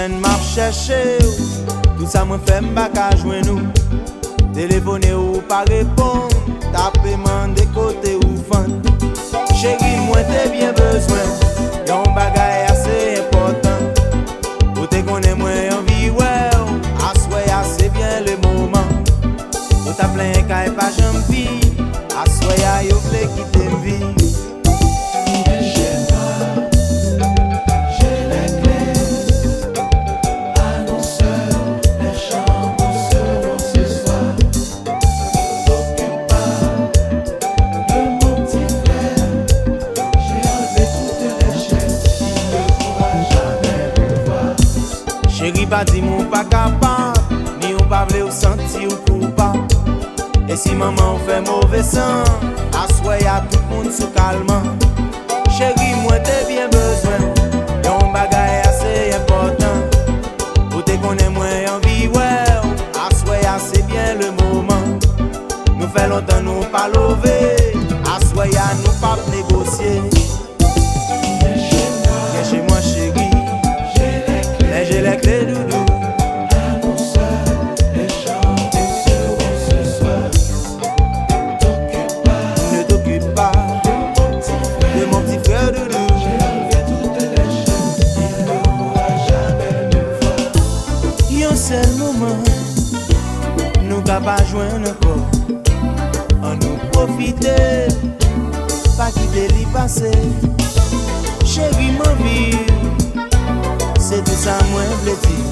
semaine m'a cherché, tout ça me fait m'baka joindre nous. Téléphoner ou pas répondre, taper des côtés ou fan. Chérie, moi t'es bien besoin, y'a un bagay assez important. Pour te connaître moi en vie, ouais, assoya c'est bien le moment. Pour ta plein qu'à pas j'aime vie, assoya yo vle quitter vie. Chérie, pas dit mon pas capable, ni on pas vle ou senti ou coupable. Et si maman fait mauvais sang, assoye à tout le monde sous calmant. Chérie, moi t'es bien besoin, y'a un bagay assez important. Pour te connaître moi en vie, ouais, assoye c'est bien le moment. Nous fait longtemps nous pas lever, assoye à nous pas négocier. Viens chez moi chérie, j'ai les clés doudou. Ne t'occupe pas de mon petit frère doudou. Y'a un seul moment, nous capables joindre encore. On nous profiter, pas quitter l'y passer. Chérie, ma vie, c'est tout ça moi v'le dire.